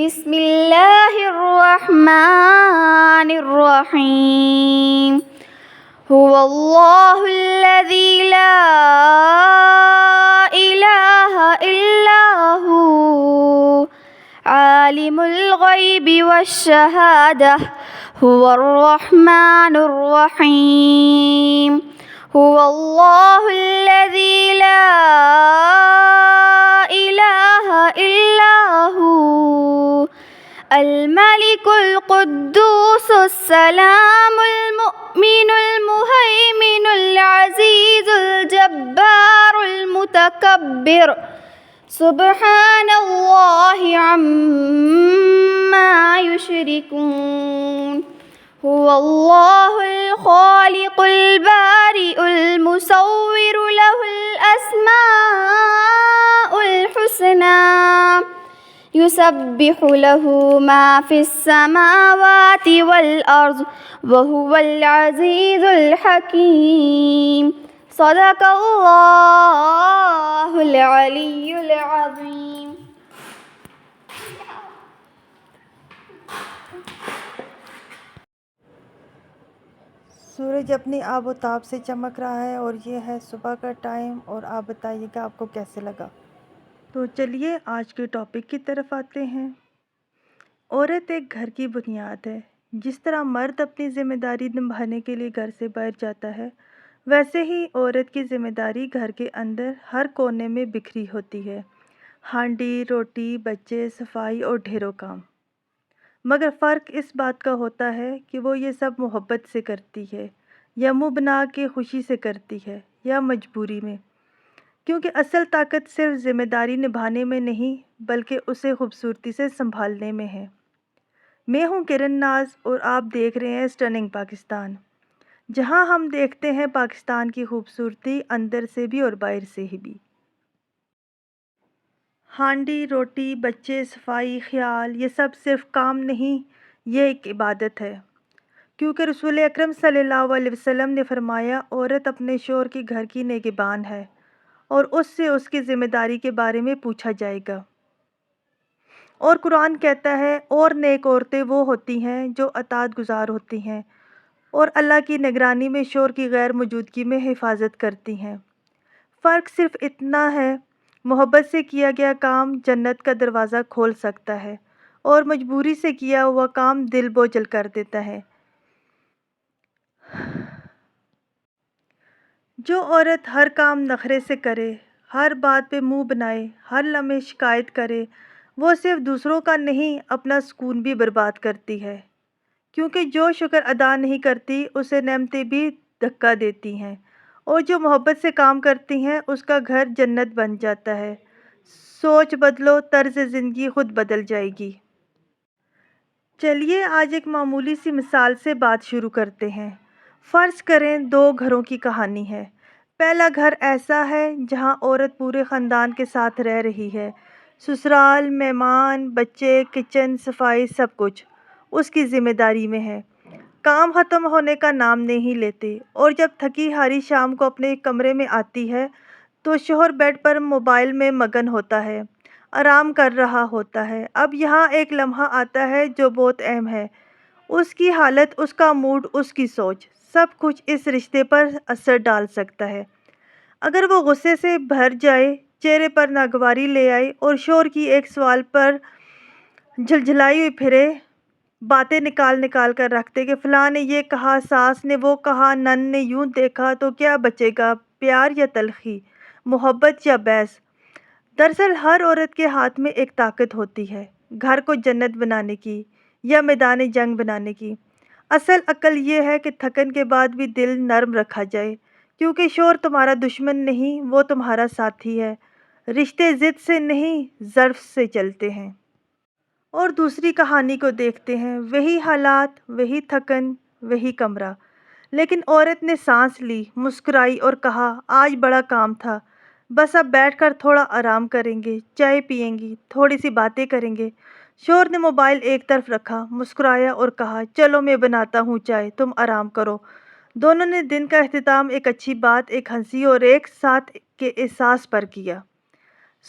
بسم اللہ الرحمن الرحیم هو اللہ الذی لا الہ الا هو عالم الغیب والشہادہ هو الرحمن الرحیم هو اللہ الذی لا الہ الا هو الملك القدوس السلام المؤمن المهيمن العزيز الجبار المتكبر سبحان الله عما يشركون هو الله الخالق البارئ المصور له الأسماء الحسنى يسبح له ما في السماوات والأرض وهو العزيز الحكيم صدق الله العلي العظيم. سورج اپنی آب و تاب سے چمک رہا ہے اور یہ ہے صبح کا ٹائم، اور آپ بتائیے گا آپ کو کیسے لگا. تو چلیے آج کے ٹاپک کی طرف آتے ہیں. عورت ایک گھر کی بنیاد ہے. جس طرح مرد اپنی ذمہ داری نبھانے کے لیے گھر سے باہر جاتا ہے، ویسے ہی عورت کی ذمہ داری گھر کے اندر ہر کونے میں بکھری ہوتی ہے. ہانڈی، روٹی، بچے، صفائی اور ڈھیروں کام. مگر فرق اس بات کا ہوتا ہے کہ وہ یہ سب محبت سے کرتی ہے، یا منہ بنا کے خوشی سے کرتی ہے، یا مجبوری میں. کیونکہ اصل طاقت صرف ذمہ داری نبھانے میں نہیں بلکہ اسے خوبصورتی سے سنبھالنے میں ہے. میں ہوں کرن ناز اور آپ دیکھ رہے ہیں سٹننگ پاکستان، جہاں ہم دیکھتے ہیں پاکستان کی خوبصورتی اندر سے بھی اور باہر سے بھی. ہانڈی، روٹی، بچے، صفائی، خیال، یہ سب صرف کام نہیں، یہ ایک عبادت ہے. کیونکہ رسول اکرم صلی اللہ علیہ وسلم نے فرمایا، عورت اپنے شوہر کے گھر کی نگہبان ہے اور اس سے اس کی ذمہ داری کے بارے میں پوچھا جائے گا. اور قرآن کہتا ہے، اور نیک عورتیں وہ ہوتی ہیں جو اطاعت گزار ہوتی ہیں اور اللہ کی نگرانی میں شوہر کی غیر موجودگی میں حفاظت کرتی ہیں. فرق صرف اتنا ہے، محبت سے کیا گیا کام جنت کا دروازہ کھول سکتا ہے اور مجبوری سے کیا ہوا کام دل بوجھل کر دیتا ہے. جو عورت ہر کام نخرے سے کرے، ہر بات پہ منہ بنائے، ہر لمحے شکایت کرے، وہ صرف دوسروں کا نہیں اپنا سکون بھی برباد کرتی ہے. کیونکہ جو شکر ادا نہیں کرتی اسے نعمتیں بھی دھکا دیتی ہیں، اور جو محبت سے کام کرتی ہیں اس کا گھر جنت بن جاتا ہے. سوچ بدلو، طرز زندگی خود بدل جائے گی. چلیے آج ایک معمولی سی مثال سے بات شروع کرتے ہیں. فرض کریں دو گھروں کی کہانی ہے. پہلا گھر ایسا ہے جہاں عورت پورے خاندان کے ساتھ رہ رہی ہے. سسرال، مہمان، بچے، کچن، صفائی، سب کچھ اس کی ذمہ داری میں ہے. کام ختم ہونے کا نام نہیں لیتے، اور جب تھکی ہاری شام کو اپنے کمرے میں آتی ہے تو شوہر بیڈ پر موبائل میں مگن ہوتا ہے، آرام کر رہا ہوتا ہے. اب یہاں ایک لمحہ آتا ہے جو بہت اہم ہے. اس کی حالت، اس کا موڈ، اس کی سوچ، سب کچھ اس رشتے پر اثر ڈال سکتا ہے. اگر وہ غصے سے بھر جائے، چہرے پر ناگواری لے آئے اور شوہر کی ایک سوال پر جھلجھلائی ہوئی پھرے، باتیں نکال کر رکھتے کہ فلاں نے یہ کہا، ساس نے وہ کہا، نن نے یوں دیکھا، تو کیا بچے گا، پیار یا تلخی، محبت یا بحث. دراصل ہر عورت کے ہاتھ میں ایک طاقت ہوتی ہے، گھر کو جنت بنانے کی یا میدان جنگ بنانے کی. اصل عقل یہ ہے کہ تھکن کے بعد بھی دل نرم رکھا جائے، کیونکہ شوہر تمہارا دشمن نہیں، وہ تمہارا ساتھی ہے. رشتے ضد سے نہیں، ظرف سے چلتے ہیں. اور دوسری کہانی کو دیکھتے ہیں. وہی حالات، وہی تھکن، وہی کمرہ، لیکن عورت نے سانس لی، مسکرائی اور کہا، آج بڑا کام تھا، بس اب بیٹھ کر تھوڑا آرام کریں گے، چائے پئیں گی، تھوڑی سی باتیں کریں گے. شوہر نے موبائل ایک طرف رکھا، مسکرایا اور کہا، چلو میں بناتا ہوں چائے، تم آرام کرو. دونوں نے دن کا اختتام ایک اچھی بات، ایک ہنسی اور ایک ساتھ کے احساس پر کیا.